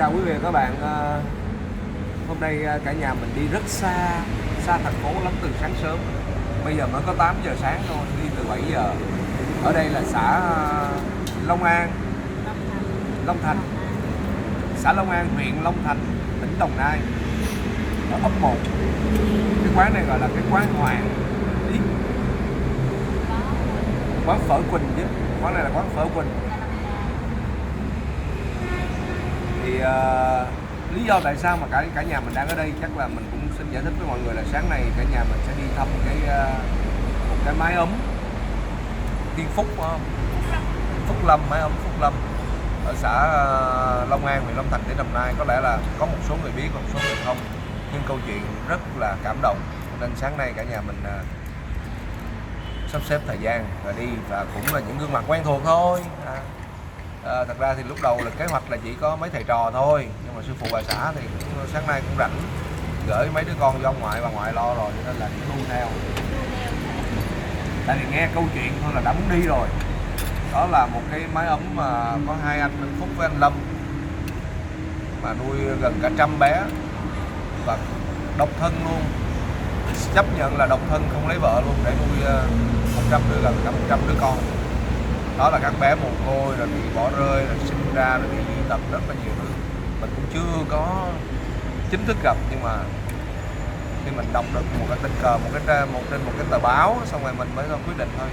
chào quý vị và các bạn. Hôm nay cả nhà mình đi rất xa, xa thành phố lắm, từ sáng sớm. Bây giờ mới có 8 giờ sáng thôi, đi từ 7 giờ. Ở đây là xã Long An, Long Thành, xã Long An, huyện Long Thành, tỉnh Đồng Nai, ở ấp 1. Cái quán này gọi là cái quán Hoàng Ý, quán phở Quỳnh chứ. Quán này là quán phở Quỳnh. Thì lý do tại sao mà cả nhà mình đang ở đây, chắc là mình cũng xin giải thích với mọi người là sáng nay cả nhà mình sẽ đi thăm một cái mái ấm Tiên Phúc, Phúc Lâm, mái ấm Phúc Lâm ở xã Long An, huyện Long Thành, tỉnh Đồng Nai. Có lẽ là có một số người biết, một số người không, nhưng câu chuyện rất là cảm động, nên sáng nay cả nhà mình sắp xếp thời gian và đi, và cũng là những gương mặt quen thuộc thôi. Thật ra thì lúc đầu là kế hoạch là chỉ có mấy thầy trò thôi, nhưng mà sư phụ bà xã thì sáng nay cũng rảnh, gửi mấy đứa con cho ông ngoại, bà ngoại lo rồi, cho nên là đi theo. Tại vì nghe câu chuyện thôi là đã muốn đi rồi. Đó là một cái mái ấm mà có hai anh Phúc với anh Lâm mà nuôi gần cả 100 bé, và độc thân luôn, chấp nhận là độc thân không lấy vợ luôn để nuôi 100 đứa, gần cả 100 đứa con. Đó là các bé mồ côi, rồi bị bỏ rơi, rồi sinh ra, rồi bị dị tật, rất là nhiều thứ. Mình cũng chưa có chính thức gặp, nhưng mà khi mình đọc được một cái tình cờ, trên một cái tờ báo, xong rồi mình mới quyết định thôi,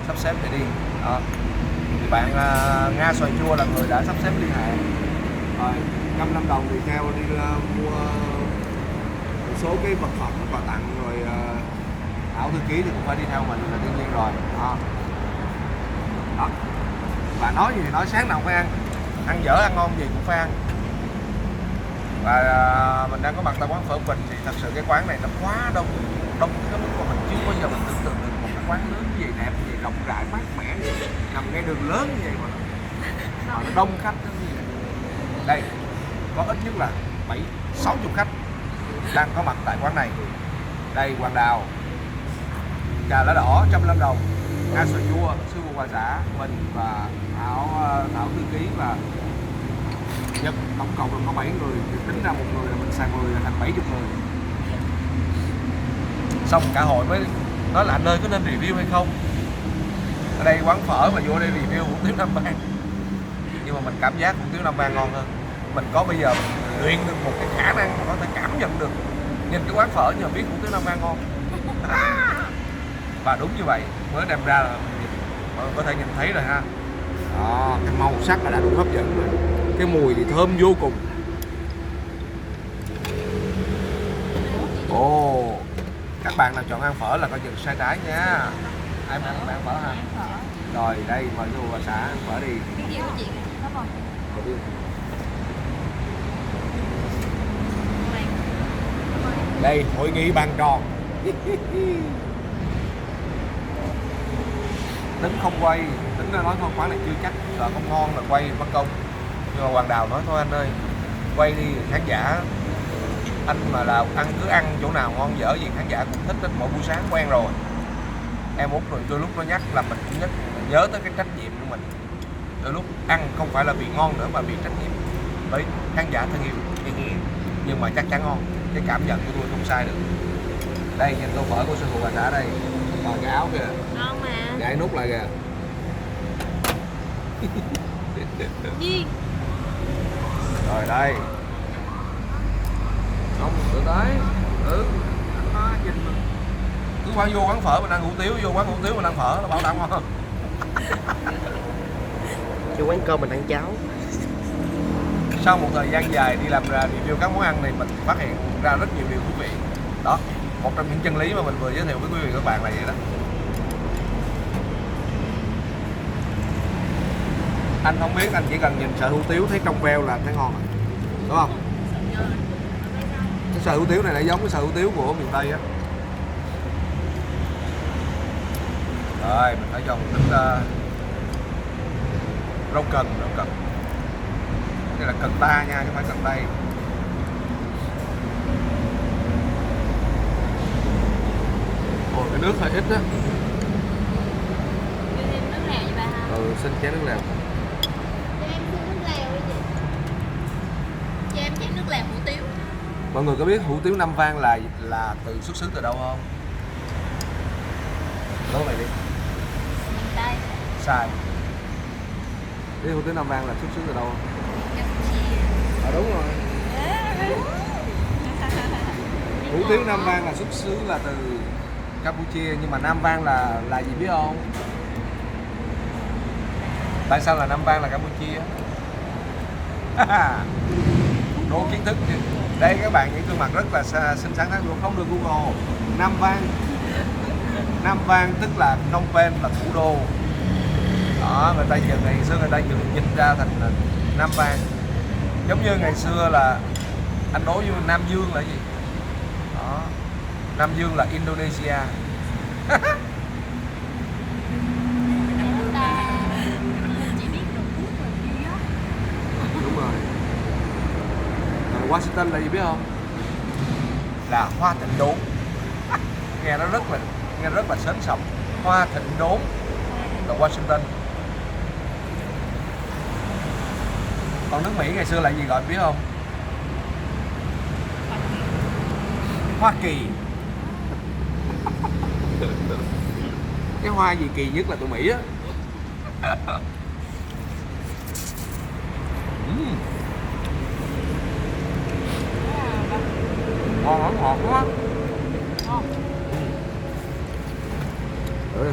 sắp xếp để đi. Đó. Thì bạn Nga Xoài Chua là người đã sắp xếp liên hệ. Rồi 100 đồng thì theo đi mua một số cái vật phẩm quà tặng, rồi Thảo thư ký thì cũng phải đi theo mình là đương nhiên rồi. Đó. Đó. Và nói gì thì nói, sáng nào cũng phải ăn dở ăn ngon gì cũng phải ăn. Và mình đang có mặt tại quán phở Quỳnh, thì thật sự cái quán này nó quá đông cái mức mà mình chưa bao giờ mình tưởng tượng được một cái quán lớn như vậy, đẹp như vậy, rộng rãi, mát mẻ như vậy, nằm ngay đường lớn như vậy mà nó đông khách như vậy. Đây có ít nhất là 60 khách đang có mặt tại quán này. Đây Hoàng Đào, trà lá đỏ 150 đồng, Nga Xoài Chua, sư phụ bà xã, mình và Thảo thư ký và Nhật, tổng cộng là có 7 người. Tính ra một người là mình xài 10 là thành 70 người. Xong cả hội mới nói là anh ơi có nên review hay không. Ở đây quán phở mà vô đây review hủ tiếu Nam Vang, nhưng mà mình cảm giác hủ tiếu Nam Vang ngon hơn. Mình có bây giờ mình luyện được một cái khả năng mà có thể cảm nhận được, nhìn cái quán phở nhưng mà biết hủ tiếu Nam Vang ngon. Và đúng như vậy, mới đem ra là mọi người có thể nhìn thấy rồi ha. Đó, cái màu sắc là đã đủ hấp dẫn rồi, cái mùi thì thơm vô cùng. Ồ, các bạn nào chọn ăn phở là coi chừng sai trái nha. Ai ăn phở hả? Rồi đây mời cô bà xã ăn phở đi. Đây hội nghị bàn tròn. Tính không quay, tính ra nói thôi quán này chưa chắc, sợ không ngon là quay mất công. Nhưng mà Hoàng Đào nói thôi anh ơi, quay đi khán giả, anh mà là cứ ăn chỗ nào ngon dở gì khán giả cũng thích hết, mỗi buổi sáng quen rồi. Em út rồi đôi lúc nó nhắc là mình cũng nhớ tới cái trách nhiệm của mình. Đôi lúc ăn không phải là vì ngon nữa mà vì trách nhiệm với khán giả thân yêu. Nhưng mà chắc chắn ngon, cái cảm nhận của tôi không sai được. Đây nhìn tô phở của sư phụ bà xã đây, còn cái áo kìa, ngon mà, gãy nút lại kìa. Gì? Rồi đây, không tự tới, nó nhìn mình. Cứ qua vô quán phở mình ăn hủ tiếu, vô quán hủ tiếu mình ăn phở là bảo đảm ngon không? Vô quán cơm mình ăn cháo. Sau một thời gian dài đi làm review các món ăn này, mình phát hiện ra rất nhiều điều thú vị. Đó, một trong những chân lý mà mình vừa giới thiệu với quý vị và các bạn là vậy đó. Anh không biết, anh chỉ cần nhìn sợi hủ tiếu thấy trong veo là thấy ngon rồi, đúng không? Cái sợi hủ tiếu này lại giống cái sợi hủ tiếu của miền Tây á. Rồi mình phải cho một ít rau cần. Đây là cần ta nha, chứ không phải cần tây. Ôi cái nước hơi ít á. Nước lèo cho bà ha. Xin chén nước lèo. Cho em xin nước lèo đi chị. tức là hủ tiếu. Mọi người có biết hủ tiếu Nam Vang là xuất xứ từ đâu không? Đố mày đi. Miền Tây. Sai. Biết hủ tiếu Nam Vang là xuất xứ từ đâu không? Campuchia. Đúng rồi. Hủ tiếu Nam Vang là xuất xứ là từ Campuchia, nhưng mà Nam Vang là gì biết không? Tại sao là Nam Vang là Campuchia? Đố kiến thức. Đây các bạn, những gương mặt rất là xinh xắn luôn, không được Google. Nam Vang tức là Phnom Penh là thủ đô. Đó, người ta ngày xưa người ta dịch ra thành Nam Vang. Giống như ngày xưa là anh đố như Nam Dương là gì? Đó. Nam Dương là Indonesia. Chúng ta chỉ biết Trung Quốc và New York. Đúng rồi. Washington là gì biết không? Là Hoa Thịnh Đốn. nghe nó rất là sến sẩm. Hoa Thịnh Đốn là Washington. Còn nước Mỹ ngày xưa là gì gọi biết không? Hoa Kỳ. Cái hoa gì kỳ nhất là tụi Mỹ á. Ngon, ngọt quá. Ngon. Ừ.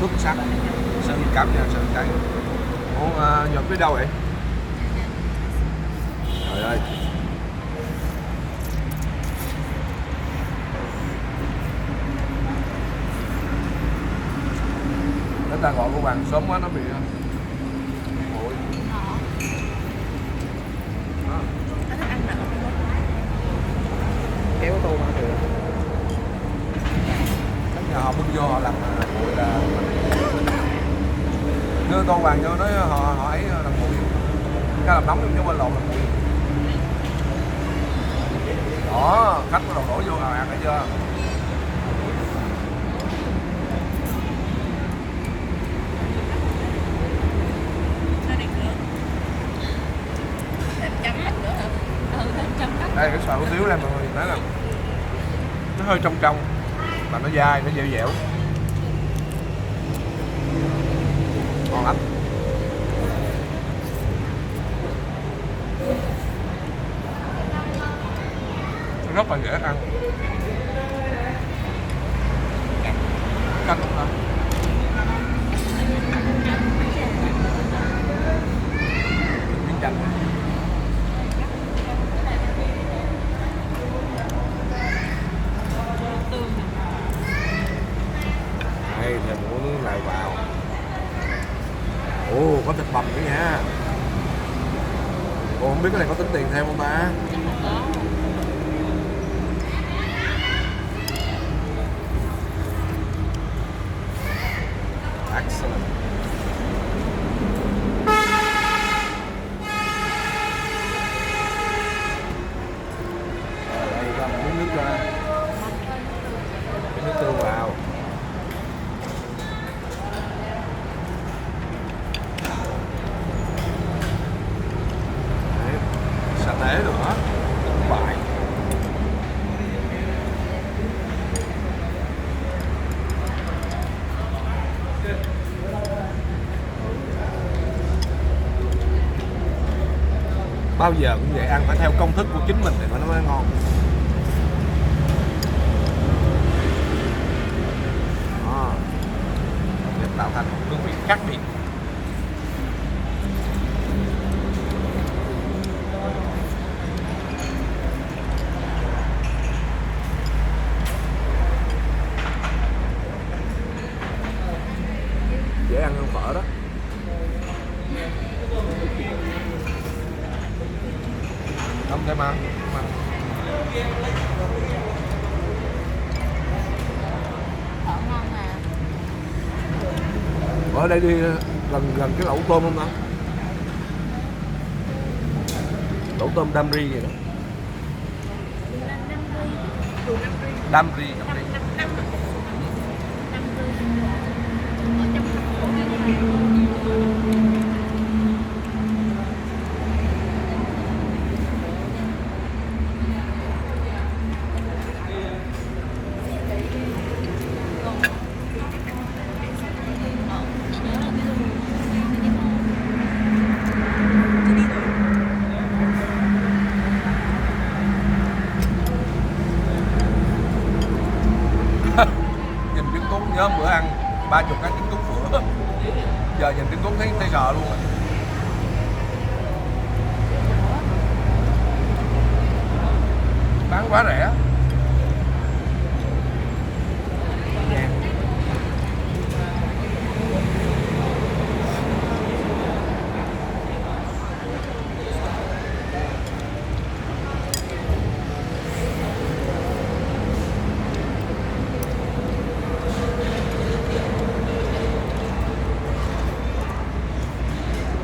Xuất sắc. Xin cảm nhận sự cái. Ủa, Nhật biết đâu vậy? Trời ơi. Người ta gọi cô bằng sớm quá nó bị ôi. Kéo tô mà được. Các nhà họ bưng vô họ làm bụi là đưa tô vàng vô nói họ ấy làm bụi, cái làm nóng cho bên lộn làm bụi. Đó, khách bắt đầu đổ vô ào ạt thấy chưa? Đây cái xoài hủ tiếu này mọi người thấy là nó hơi trong trong mà nó dai, nó dẻo dẻo, ngon lắm. Nó rất là dễ ăn. Canh không hả? Miếng chanh. Đây, thêm một nước này vào. Ồ, có thịt bằm nữa nha. Ồ, không biết cái này có tính tiền thêm không ta? Excellent. Đây có một miếng nước ra. Nước tương vào. Đấy, sa tế nữa, cũng vậy. Bao giờ cũng vậy, ăn phải theo công thức của chính mình thì nó mới ngon. Đó, để tạo thành một hương vị khác biệt. Dễ ăn hơn phở đó. Không thể mà. Phở ngon mà. Ở đây đi gần cái lẩu tôm không ta? Lẩu tôm Đam Ri vậy đó. Chùa Nam Ri. Đam Ri, Đam Năm Ri. năm năm Nam Ri. Ở trong thành phố Biên Hòa. Nhìn trứng cút nhớ bữa ăn 30 cái trứng cút phửa. Giờ nhìn trứng cút thấy sợ luôn. Bán quá rẻ.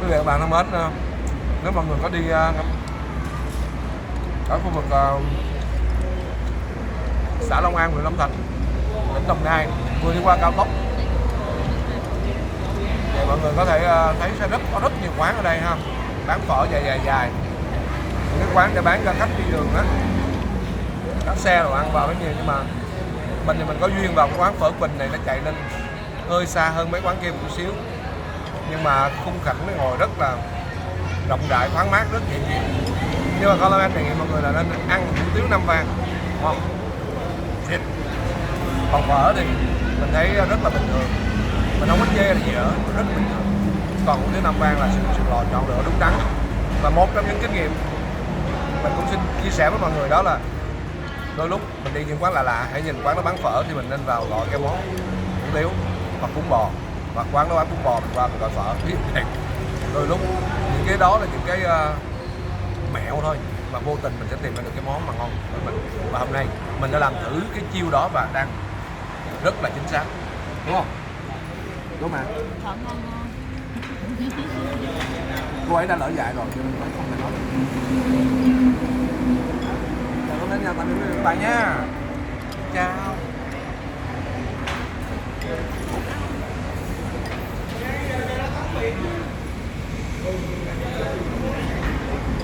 Quý vị và các bạn thân mến, nếu mọi người có đi ở khu vực xã Long An, huyện Long Thành, tỉnh Đồng Nai, vừa đi qua cao tốc thì mọi người có thể thấy sẽ có rất nhiều quán ở đây ha, bán phở dài. Những cái quán để bán cho khách đi đường á, các xe đồ ăn vào rất nhiều, nhưng mà mình thì mình có duyên vào cái quán phở Bình này, nó chạy lên hơi xa hơn mấy quán kia một chút xíu, nhưng mà khung cảnh nó ngồi rất là rộng rãi, thoáng mát, rất nhẹ nhàng. Nhưng mà con em đề nghị mọi người là nên ăn hủ tiếu Nam Vang, ngon thịt. Còn phở thì mình thấy rất là bình thường, mình không có chê là gì ở, rất bình thường. Còn hủ tiếu Nam Vang là sự lò chọn lựa đúng đắn. Và một trong những kinh nghiệm mình cũng xin chia sẻ với mọi người đó là đôi lúc mình đi những quán lạ, hãy nhìn quán nó bán phở thì mình nên vào gọi cái món hủ tiếu hoặc bún bò, hoặc quán nó bán bún bò mình qua mình gọi phở. Đôi lúc những cái đó là những cái mẹo thôi mà vô tình mình sẽ tìm ra được cái món mà ngon với mình. Và hôm nay mình đã làm thử cái chiêu đó và đang rất là chính xác, đúng không? Đúng mà. Phở ngon ngon. Cô ấy đã lỡ dại rồi cho nên cô ấy không thể nói được. Chào các nhà, tạm biệt các bạn nha. Chào.